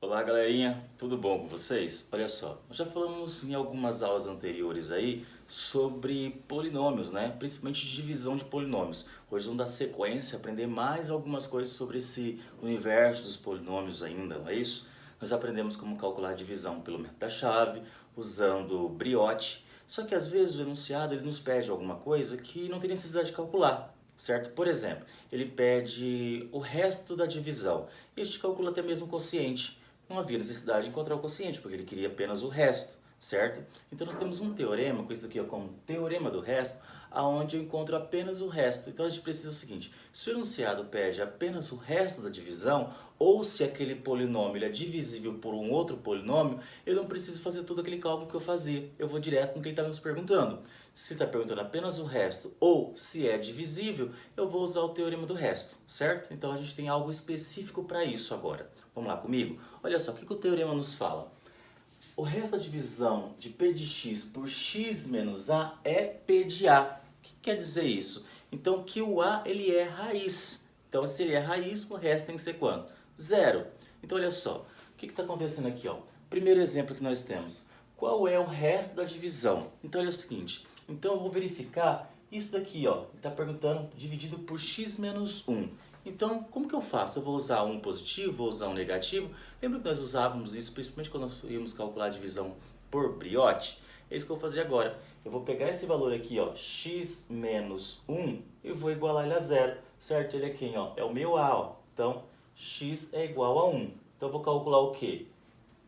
Olá galerinha, tudo bom com vocês? Olha só, nós já falamos em algumas aulas anteriores aí sobre polinômios, né? Principalmente divisão de polinômios. Hoje vamos dar sequência, aprender mais algumas coisas sobre esse universo dos polinômios ainda, não é isso? Nós aprendemos como calcular a divisão pelo método da chave, usando brioche. Só que às vezes o enunciado ele nos pede alguma coisa que não tem necessidade de calcular. Certo? Por exemplo, ele pede o resto da divisão e a gente calcula até mesmo o quociente. Não havia necessidade de encontrar o quociente, porque ele queria apenas o resto, certo? Então nós temos um teorema, com isso aqui como teorema do resto, aonde eu encontro apenas o resto. Então a gente precisa o seguinte, se o enunciado pede apenas o resto da divisão, ou se aquele polinômio ele é divisível por um outro polinômio, eu não preciso fazer todo aquele cálculo que eu fazia. Eu vou direto no que ele está nos perguntando. Se está perguntando apenas o resto ou se é divisível, eu vou usar o teorema do resto, certo? Então a gente tem algo específico para isso agora. Vamos lá comigo? Olha só, o que o teorema nos fala? O resto da divisão de P de x por x menos A é P de A. O que quer dizer isso? Então que o A ele é raiz. Então se ele é raiz, o resto tem que ser quanto? Zero. Então olha só, o que está acontecendo aqui? Ó? Primeiro exemplo que nós temos. Qual é o resto da divisão? Então olha o seguinte, então eu vou verificar isso daqui, ó. Está perguntando dividido por x menos 1. Então, como que eu faço? Eu vou usar um positivo, vou usar um negativo. Lembra que nós usávamos isso, principalmente quando nós íamos calcular a divisão por brioche? É isso que eu vou fazer agora. Eu vou pegar esse valor aqui, ó, x menos 1, e vou igualar ele a zero, certo? Ele é quem, ó? É o meu A, ó. Então, x é igual a 1. Então, eu vou calcular o quê?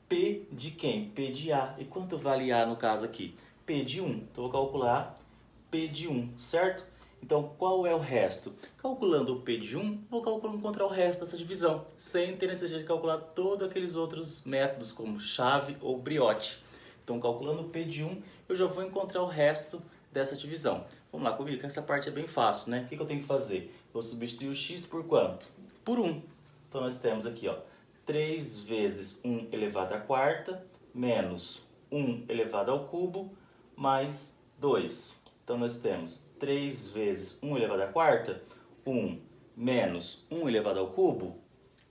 P de quem? P de A. E quanto vale A no caso aqui? P de 1. Então, eu vou calcular P de 1, certo? Então, qual é o resto? Calculando o P de 1, vou encontrar o resto dessa divisão, sem ter necessidade de calcular todos aqueles outros métodos, como chave ou brioche. Então, calculando o P de 1, eu já vou encontrar o resto dessa divisão. Vamos lá comigo, que essa parte é bem fácil, né? O que eu tenho que fazer? Vou substituir o x por quanto? Por 1. Então, nós temos aqui, ó, 3 vezes 1 elevado à quarta, menos 1 elevado ao cubo, mais 2. Então, nós temos 3 vezes 1 elevado à quarta, 1 menos 1 elevado ao cubo,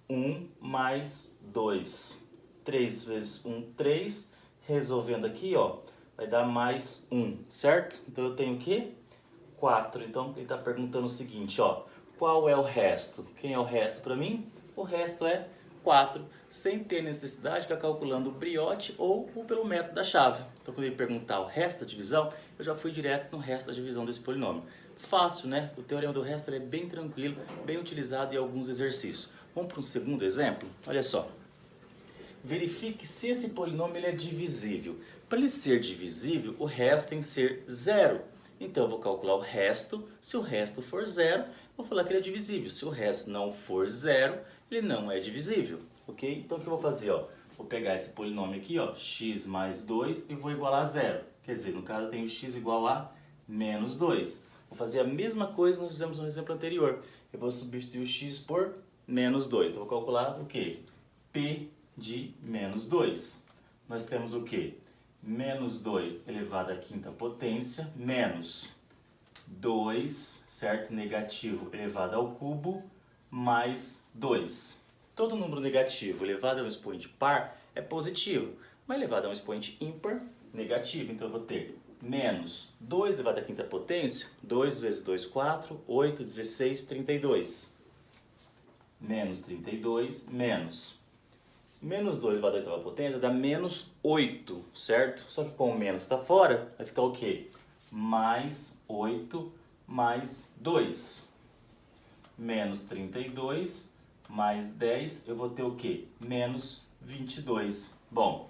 1 mais 2. 3 vezes 1, 3. Resolvendo aqui, ó, vai dar mais 1, certo? Então, eu tenho o quê? 4. Então, ele está perguntando o seguinte, ó, qual é o resto? Quem é o resto para mim? O resto é 4, sem ter necessidade de ficar calculando o brioche ou pelo método da chave. Então, quando ele perguntar o resto da divisão, eu já fui direto no resto da divisão desse polinômio. Fácil, né? O teorema do resto é bem tranquilo, bem utilizado em alguns exercícios. Vamos para um segundo exemplo? Olha só. Verifique se esse polinômio ele é divisível. Para ele ser divisível, o resto tem que ser zero. Então, eu vou calcular o resto. Se o resto for zero, vou falar que ele é divisível. Se o resto não for zero, ele não é divisível, ok? Então, o que eu vou fazer? Ó? Vou pegar esse polinômio aqui, ó, x mais 2, e vou igualar a zero. Quer dizer, no caso, eu tenho x igual a menos 2. Vou fazer a mesma coisa que nós fizemos no exemplo anterior. Eu vou substituir o x por menos 2. Então, vou calcular o quê? P de menos 2. Nós temos o quê? Menos 2 elevado à quinta potência, menos 2, certo? Negativo elevado ao cubo, mais 2. Todo número negativo elevado a um expoente par é positivo, mas elevado a um expoente ímpar, negativo. Então eu vou ter menos 2 elevado à quinta potência, 2 vezes 2, 4, 8, 16, 32. Menos 32, menos menos 2 elevado à oitava potência dá menos 8, certo? Só que com o menos está fora, vai ficar o quê? Mais 8 mais 2. Menos 32 mais 10, eu vou ter o quê? Menos 22. Bom,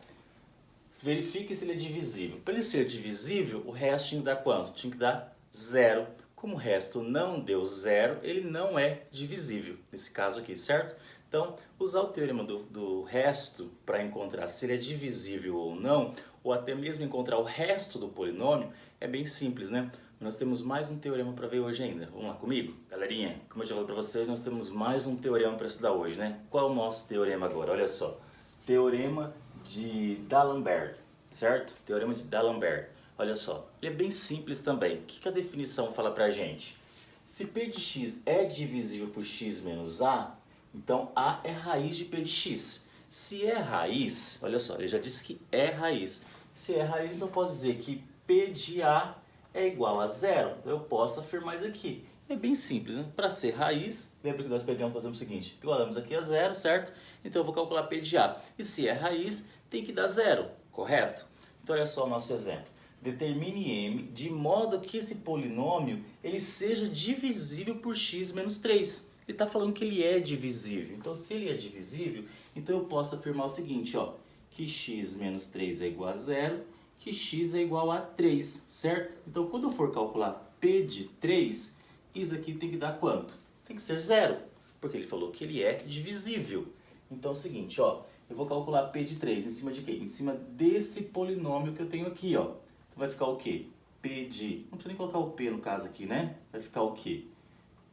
verifique se ele é divisível. Para ele ser divisível, o resto tinha que dar quanto? Tinha que dar zero. Como o resto não deu zero, ele não é divisível, nesse caso aqui, certo? Então, usar o teorema do resto para encontrar se ele é divisível ou não, ou até mesmo encontrar o resto do polinômio, é bem simples, né? Nós temos mais um teorema para ver hoje ainda. Vamos lá comigo? Galerinha, como eu já falei para vocês, nós temos mais um teorema para estudar hoje, né? Qual é o nosso teorema agora? Olha só. Teorema de D'Alembert, certo? Teorema de D'Alembert. Olha só, ele é bem simples também. O que a definição fala pra gente? Se P de x é divisível por x menos A, então A é raiz de P de x. Se é raiz, olha só, ele já disse que é raiz. Se é raiz, então eu posso dizer que P de A é igual a zero. Então eu posso afirmar isso aqui. É bem simples, né? Para ser raiz, lembra que nós pegamos e fazemos o seguinte, igualamos aqui a zero, certo? Então eu vou calcular P de A. E se é raiz, tem que dar zero, correto? Então olha só o nosso exemplo. Determine M de modo que esse polinômio ele seja divisível por x menos 3. Ele está falando que ele é divisível. Então se ele é divisível, então eu posso afirmar o seguinte, ó, que x menos 3 é igual a zero, que x é igual a 3, certo? Então quando eu for calcular P de 3, isso aqui tem que dar quanto? Tem que ser zero, porque ele falou que ele é divisível. Então é o seguinte, ó, eu vou calcular P de 3 em cima de quê? Em cima desse polinômio que eu tenho aqui, ó. Então vai ficar o quê? P de... Não precisa nem colocar o P no caso aqui, né? Vai ficar o quê?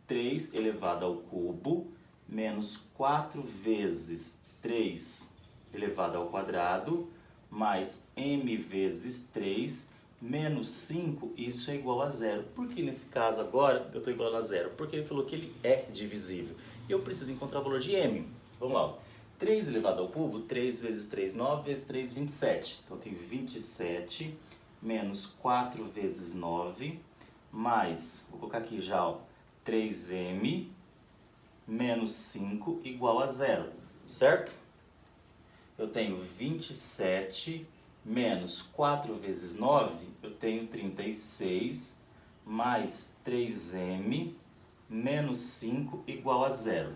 3 elevado ao cubo menos 4 vezes 3 elevado ao quadrado mais m vezes 3 menos 5, isso é igual a zero. Por que nesse caso agora eu estou igual a zero? Porque ele falou que ele é divisível. E eu preciso encontrar o valor de m. Vamos lá. 3 elevado ao cubo, 3 vezes 3, 9 vezes 3, 27. Então tem 27 menos 4 vezes 9 mais, vou colocar aqui já, ó, 3m menos 5 igual a zero, certo? Eu tenho 27 menos 4 vezes 9, eu tenho 36, mais 3m menos 5 igual a zero.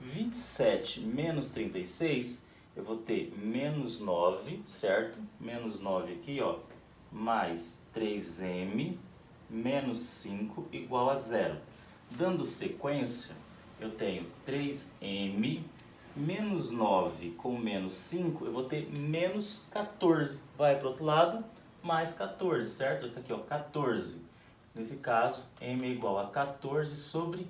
27 menos 36, eu vou ter menos 9, certo? Menos 9 aqui, ó, mais 3m menos 5 igual a zero. Dando sequência, eu tenho 3m menos 9 com menos 5, eu vou ter menos 14. Vai para o outro lado, mais 14, certo? Aqui, ó, 14. Nesse caso, m é igual a 14 sobre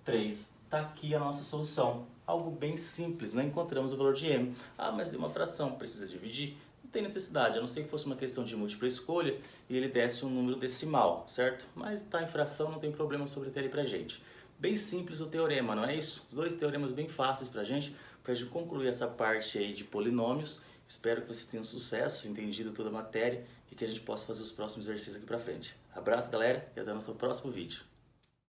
3. Está aqui a nossa solução. Algo bem simples, né? Encontramos o valor de m. Ah, mas deu uma fração, precisa dividir? Não tem necessidade, a não ser que fosse uma questão de múltipla escolha e ele desse um número decimal, certo? Mas está em fração, não tem problema sobre ter ali pra gente. Bem simples o teorema, não é isso? Os dois teoremas bem fáceis pra gente concluir essa parte aí de polinômios. Espero que vocês tenham sucesso, entendido toda a matéria e que a gente possa fazer os próximos exercícios aqui pra frente. Abraço, galera, e até o nosso próximo vídeo.